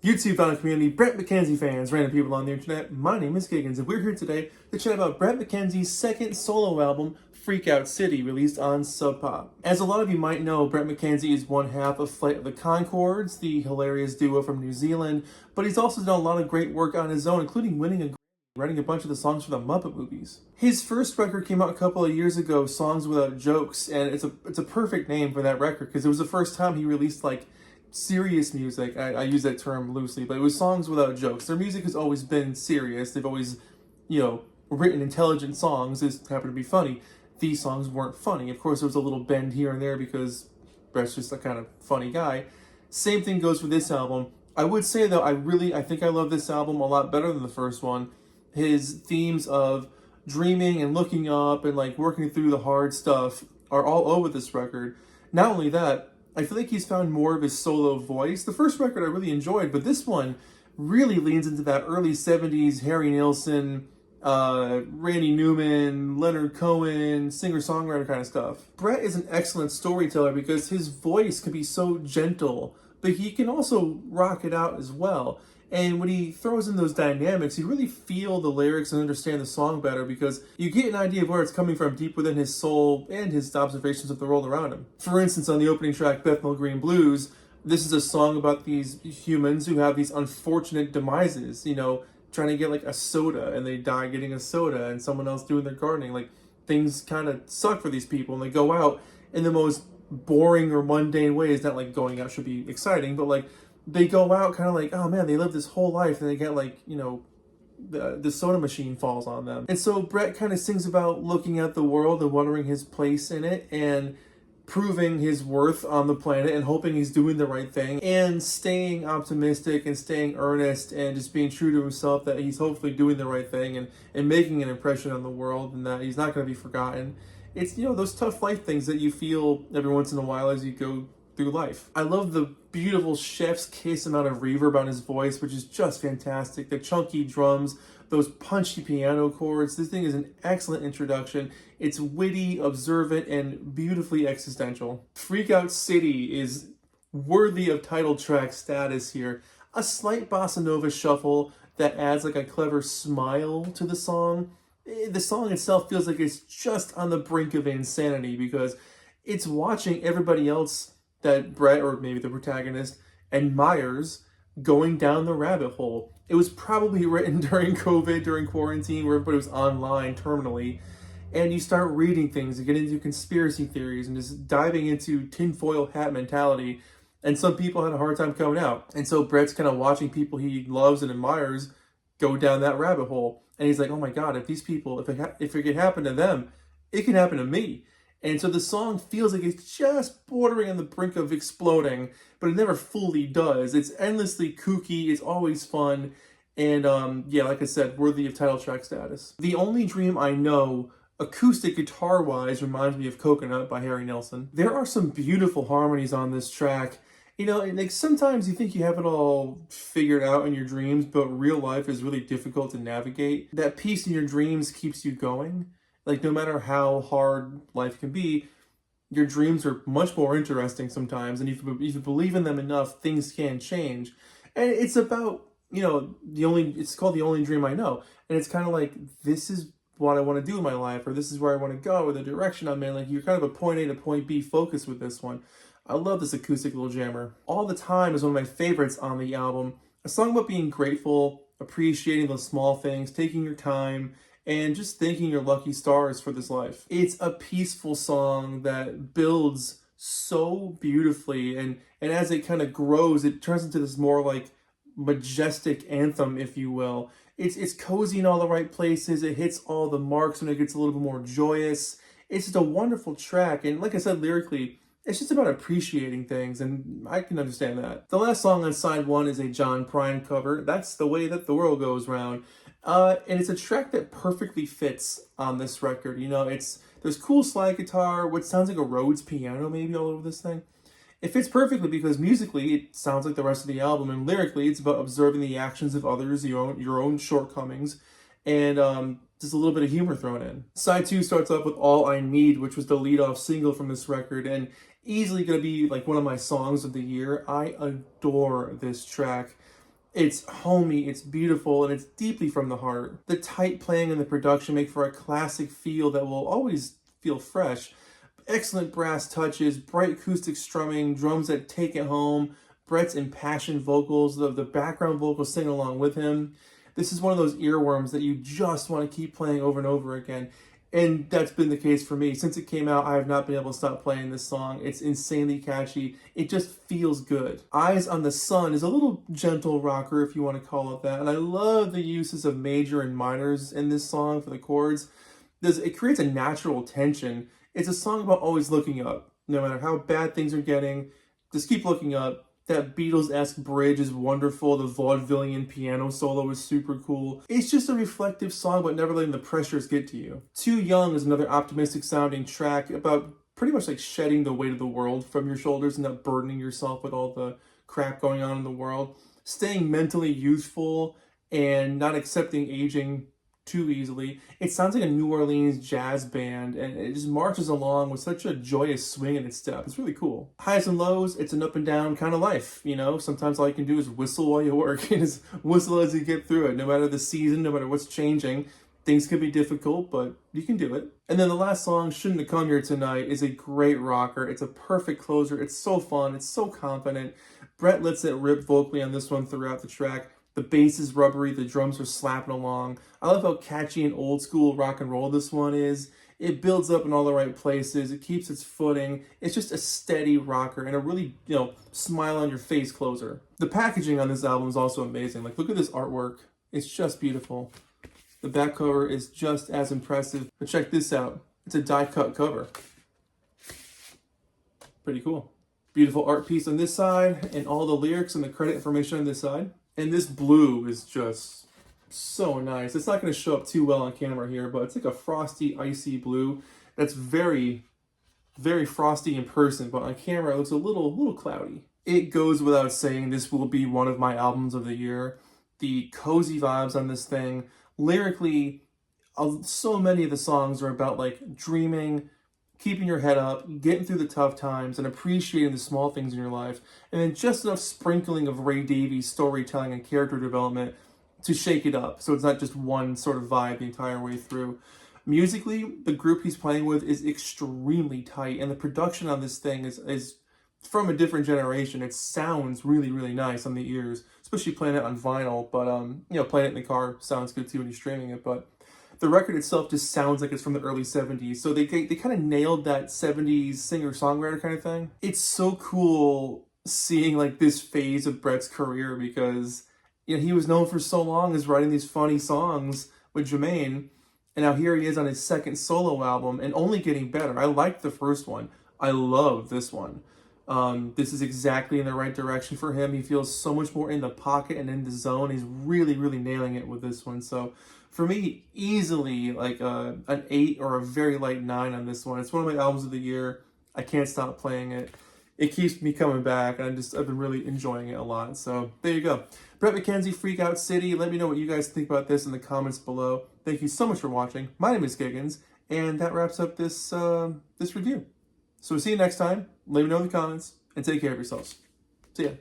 YouTube founding community, Bret McKenzie fans, random people on the internet, my name is Giggens, and we're here today to chat about Bret McKenzie's second solo album, Freak Out City, released on Sub Pop. As a lot of you might know, Bret McKenzie is one half of Flight of the Conchords, the hilarious duo from New Zealand, but he's also done a lot of great work on his own, including winning a Grammy, writing a bunch of the songs for the Muppet movies. His first record came out a couple of years ago, Songs Without Jokes, and it's a perfect name for that record because it was the first time he released serious music. I use that term loosely, but it was songs without jokes. Their music has always been serious. They've always, written intelligent songs that happen to be funny. These songs weren't funny. Of course, there was a little bend here and there because Bret's just a kind of funny guy. Same thing goes for this album. I would say though, I think I love this album a lot better than the first one. His themes of dreaming and looking up and working through the hard stuff are all over this record. Not only that, I feel like he's found more of his solo voice. The first record I really enjoyed, but this one really leans into that early 70s Harry Nilsson, Randy Newman, Leonard Cohen, singer-songwriter kind of stuff. Bret is an excellent storyteller because his voice can be so gentle, but he can also rock it out as well. And when he throws in those dynamics, you really feel the lyrics and understand the song better because you get an idea of where it's coming from deep within his soul and his observations of the world around him. For instance, on the opening track, Bethnal Green Blues, this is a song about these humans who have these unfortunate demises, trying to get a soda and they die getting a soda and someone else doing their gardening. Things kind of suck for these people and they go out in the most boring or mundane ways. Not going out should be exciting, but they go out kind of oh man, they live this whole life and they get the soda machine falls on them. And so Bret kind of sings about looking at the world and wondering his place in it and proving his worth on the planet and hoping he's doing the right thing and staying optimistic and staying earnest and just being true to himself that he's hopefully doing the right thing and making an impression on the world and that he's not going to be forgotten. It's, those tough life things that you feel every once in a while as you go through life. I love the beautiful chef's kiss amount of reverb on his voice, which is just fantastic. The chunky drums, those punchy piano chords. This thing is an excellent introduction. It's witty, observant, and beautifully existential. Freak Out City is worthy of title track status here. A slight bossa nova shuffle that adds a clever smile to the song. The song itself feels like it's just on the brink of insanity because it's watching everybody else that Bret, or maybe the protagonist, admires going down the rabbit hole. It was probably written during COVID, during quarantine, where everybody was online terminally, and you start reading things and get into conspiracy theories and just diving into tinfoil hat mentality, and some people had a hard time coming out. And so Bret's kind of watching people he loves and admires go down that rabbit hole, and he's like, oh my god, if these people, if it could happen to them, it can happen to me. And so the song feels like it's just bordering on the brink of exploding, but it never fully does. It's endlessly kooky, it's always fun, and like I said, worthy of title track status. The Only Dream I Know, acoustic guitar-wise, reminds me of Coconut by Harry Nilsson. There are some beautiful harmonies on this track. Sometimes you think you have it all figured out in your dreams, but real life is really difficult to navigate. That peace in your dreams keeps you going. No matter how hard life can be, your dreams are much more interesting sometimes. And if you believe in them enough, things can change. And it's about, it's called The Only Dream I Know. And it's kind of this is what I want to do in my life, or this is where I want to go, or the direction I'm in. You're kind of a point A to point B focus with this one. I love this acoustic little jammer. All the Time is one of my favorites on the album. A song about being grateful, appreciating those small things, taking your time, and just thanking your lucky stars for this life. It's a peaceful song that builds so beautifully, and as it kind of grows, it turns into this more majestic anthem, if you will. It's cozy in all the right places, it hits all the marks when it gets a little bit more joyous. It's just a wonderful track, and like I said, lyrically, it's just about appreciating things, and I can understand that. The last song on side one is a John Prine cover. That's The Way That the World Goes Round. And it's a track that perfectly fits on this record. There's cool slide guitar, what sounds like a Rhodes piano maybe all over this thing. It fits perfectly because musically it sounds like the rest of the album, and lyrically it's about observing the actions of others, your own shortcomings, and just a little bit of humor thrown in. Side 2 starts off with All I Need, which was the lead-off single from this record, and easily going to be one of my songs of the year. I adore this track. It's homey, it's beautiful, and it's deeply from the heart. The tight playing and the production make for a classic feel that will always feel fresh. Excellent brass touches, bright acoustic strumming, drums that take it home, Bret's impassioned vocals, the background vocals sing along with him. This is one of those earworms that you just want to keep playing over and over again. And that's been the case for me. Since it came out, I have not been able to stop playing this song. It's insanely catchy. It just feels good. Eyes on the Sun is a little gentle rocker, if you want to call it that. And I love the uses of major and minors in this song for the chords. It creates a natural tension. It's a song about always looking up. No matter how bad things are getting, just keep looking up. That Beatles-esque bridge is wonderful. The vaudevillian piano solo is super cool. It's just a reflective song, but never letting the pressures get to you. Too Young is another optimistic sounding track about pretty much like shedding the weight of the world from your shoulders and not burdening yourself with all the crap going on in the world. Staying mentally youthful and not accepting aging too easily. It sounds like a New Orleans jazz band, and it just marches along with such a joyous swing in its step. It's really cool. Highs and lows, it's an up and down kind of life, you know? Sometimes all you can do is whistle while you work, and just whistle as you get through it. No matter the season, no matter what's changing, things can be difficult, but you can do it. And then the last song, Shouldn't Have Come Here Tonight, is a great rocker. It's a perfect closer. It's so fun. It's so confident. Bret lets it rip vocally on this one throughout the track. The bass is rubbery, the drums are slapping along. I love how catchy and old school rock and roll this one is. It builds up in all the right places. It keeps its footing. It's just a steady rocker and a really, smile on your face closer. The packaging on this album is also amazing. Like, look at this artwork. It's just beautiful. The back cover is just as impressive. But check this out. It's a die-cut cover. Pretty cool. Beautiful art piece on this side and all the lyrics and the credit information on this side. And this blue is just so nice. It's not going to show up too well on camera here, but it's like a frosty, icy blue that's very, very frosty in person, but on camera it looks a little cloudy. It goes without saying this will be one of my albums of the year. The cozy vibes on this thing. Lyrically, so many of the songs are about like dreaming, keeping your head up, getting through the tough times, and appreciating the small things in your life. And then just enough sprinkling of Ray Davies' storytelling and character development to shake it up, so it's not just one sort of vibe the entire way through. Musically, the group he's playing with is extremely tight, and the production on this thing is from a different generation. It sounds really, really nice on the ears, especially playing it on vinyl, but playing it in the car sounds good too when you're streaming it. But the record itself just sounds like it's from the early 70s. So they kind of nailed that 70s singer-songwriter kind of thing. It's so cool seeing like this phase of Bret's career because he was known for so long as writing these funny songs with Jermaine. And now here he is on his second solo album and only getting better. I liked the first one. I love this one. This is exactly in the right direction for him. He feels so much more in the pocket and in the zone. He's really, really nailing it with this one. So for me, easily like an 8 or a very light 9 on this one. It's one of my albums of the year. I can't stop playing it. It keeps me coming back, and I've been really enjoying it a lot. So there you go. Bret McKenzie, Freak Out City. Let me know what you guys think about this in the comments below. Thank you so much for watching. My name is Giggens, and that wraps up this review. So we'll see you next time. Let me know in the comments, and take care of yourselves. See ya.